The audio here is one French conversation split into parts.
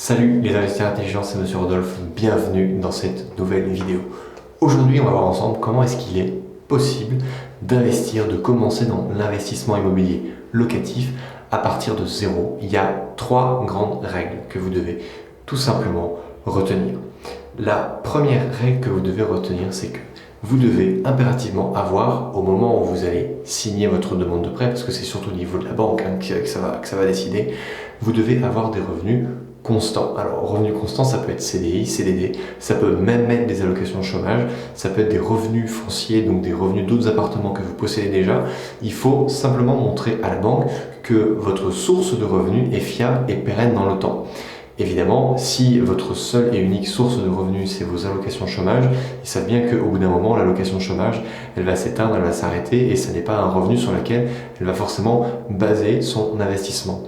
Salut les investisseurs intelligents, c'est Monsieur Rodolphe, bienvenue dans cette nouvelle vidéo. Aujourd'hui, on va voir ensemble comment est-ce qu'il est possible d'investir, de commencer dans l'investissement immobilier locatif à partir de zéro. Il y a 3 grandes règles que vous devez tout simplement retenir. La première règle que vous devez retenir, c'est que vous devez impérativement avoir, au moment où vous allez signer votre demande de prêt, parce que c'est surtout au niveau de la banque que ça va décider, vous devez avoir des revenus constants. Alors, revenus constants, ça peut être CDI, CDD, ça peut même être des allocations de chômage, ça peut être des revenus fonciers, donc des revenus d'autres appartements que vous possédez déjà. Il faut simplement montrer à la banque que votre source de revenus est fiable et pérenne dans le temps. Évidemment, si votre seule et unique source de revenus, c'est vos allocations de chômage, ils savent bien qu'au bout d'un moment, l'allocation de chômage, elle va s'éteindre, elle va s'arrêter et ce n'est pas un revenu sur lequel elle va forcément baser son investissement.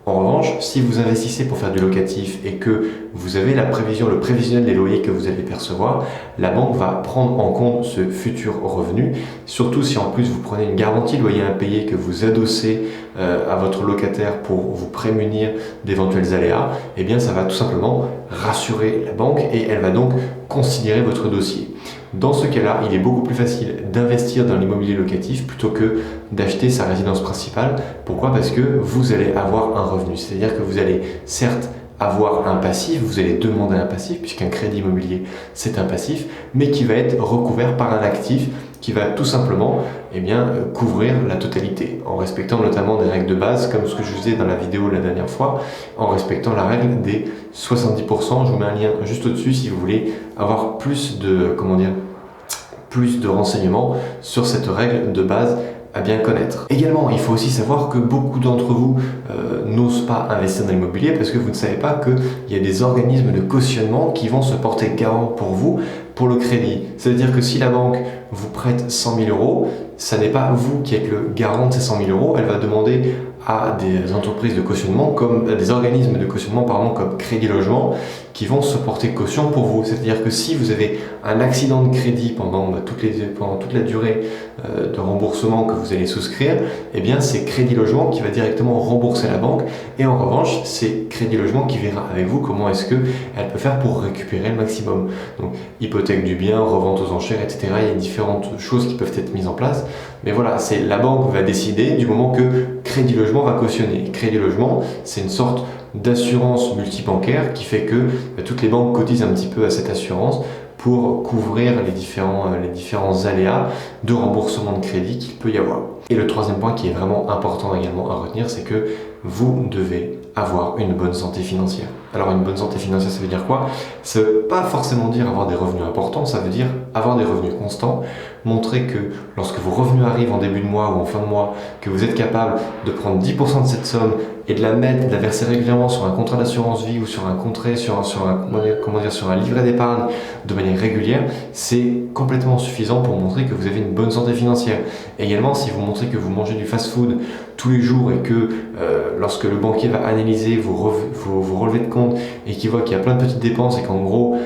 En revanche, si vous investissez pour faire du locatif et que vous avez la prévision, le prévisionnel des loyers que vous allez percevoir, la banque va prendre en compte ce futur revenu, surtout si en plus vous prenez une garantie de loyer impayé que vous adossez à votre locataire pour vous prémunir d'éventuels aléas, eh bien ça va tout simplement rassurer la banque et elle va donc considérer votre dossier. Dans ce cas-là, il est beaucoup plus facile d'investir dans l'immobilier locatif plutôt que d'acheter sa résidence principale. Pourquoi? Parce que vous allez avoir un revenu. C'est-à-dire que vous allez certes avoir un passif, vous allez demander un passif, puisqu'un crédit immobilier c'est un passif, mais qui va être recouvert par un actif qui va tout simplement couvrir la totalité, en respectant notamment des règles de base, comme ce que je vous disais dans la vidéo la dernière fois, en respectant la règle des 70%. Je vous mets un lien juste au-dessus si vous voulez avoir plus de renseignements sur cette règle de base à bien connaître. Également, il faut aussi savoir que beaucoup d'entre vous n'osent pas investir dans l'immobilier parce que vous ne savez pas qu'il y a des organismes de cautionnement qui vont se porter garant pour vous pour le crédit. C'est-à-dire que si la banque vous prête 100 000 euros, ça n'est pas vous qui êtes le garant de ces 100 000 euros, elle va demander à des entreprises de cautionnement, à des organismes de cautionnement comme Crédit Logement, qui vont se porter caution pour vous. C'est-à-dire que si vous avez un accident de crédit pendant toute la durée de remboursement que vous allez souscrire, eh bien c'est Crédit Logement qui va directement rembourser la banque et en revanche c'est Crédit Logement qui verra avec vous comment est-ce qu'elle peut faire pour récupérer le maximum. Donc hypothèque du bien, revente aux enchères, etc. Il y a différentes choses qui peuvent être mises en place. Mais voilà, c'est la banque va décider du moment que Crédit Logement va cautionner. Crédit Logement, c'est une sorte d'assurance multibancaire qui fait que toutes les banques cotisent un petit peu à cette assurance pour couvrir les différents aléas de remboursement de crédit qu'il peut y avoir. Et le troisième point qui est vraiment important également à retenir, c'est que vous devez avoir une bonne santé financière. Alors une bonne santé financière, ça veut dire quoi? Ça ne veut pas forcément dire avoir des revenus importants, ça veut dire avoir des revenus constants, montrer que lorsque vos revenus arrivent en début de mois ou en fin de mois, que vous êtes capable de prendre 10% de cette somme et de la verser régulièrement sur un contrat d'assurance vie ou sur un contrat, sur un livret d'épargne de manière régulière, c'est complètement suffisant pour montrer que vous avez une bonne santé financière. Également, si vous montrez que vous mangez du fast-food tous les jours et que lorsque le banquier va analyser vos relevés de compte et qu'il voit qu'il y a plein de petites dépenses et qu'en gros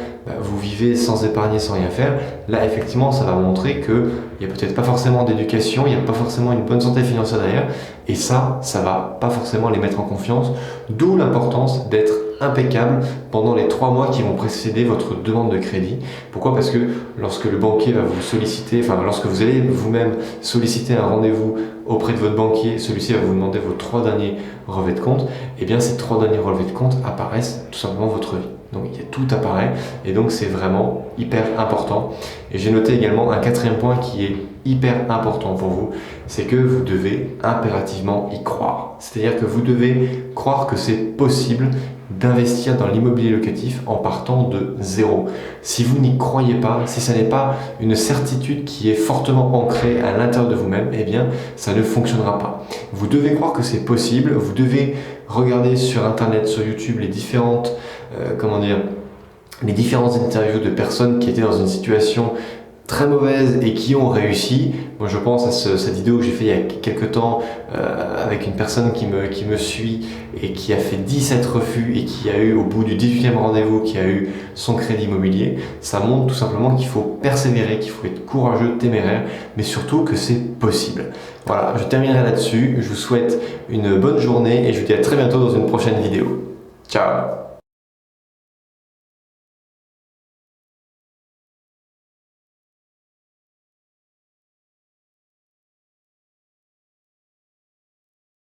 vous vivez sans épargner, sans rien faire, là effectivement ça va montrer qu'il n'y a peut-être pas forcément d'éducation, il n'y a pas forcément une bonne santé financière derrière et ça va pas forcément les mettre en confiance, d'où l'importance d'être impeccable pendant les 3 mois qui vont précéder votre demande de crédit. Pourquoi? Parce que lorsque le banquier va vous solliciter, lorsque vous allez vous-même solliciter un rendez-vous auprès de votre banquier, celui-ci va vous demander vos 3 derniers relevés de compte, et bien ces 3 derniers relevés de compte apparaissent tout simplement votre vie. Donc tout apparaît et donc c'est vraiment hyper important. Et j'ai noté également un 4e point qui est hyper important pour vous, c'est que vous devez impérativement y croire. C'est-à-dire que vous devez croire que c'est possible d'investir dans l'immobilier locatif en partant de zéro. Si vous n'y croyez pas, si ça n'est pas une certitude qui est fortement ancrée à l'intérieur de vous-même, eh bien ça ne fonctionnera pas. Vous devez croire que c'est possible, vous devez regarder sur internet, sur YouTube les différentes interviews de personnes qui étaient dans une situation très mauvaise et qui ont réussi. Moi je pense à cette vidéo que j'ai fait il y a quelques temps avec une personne qui me suit et qui a fait 17 refus et qui a eu au bout du 18e rendez-vous qui a eu son crédit immobilier. Ça montre tout simplement qu'il faut persévérer, qu'il faut être courageux, téméraire, mais surtout que c'est possible. Voilà, je terminerai là-dessus. Je vous souhaite une bonne journée et je vous dis à très bientôt dans une prochaine vidéo. Ciao!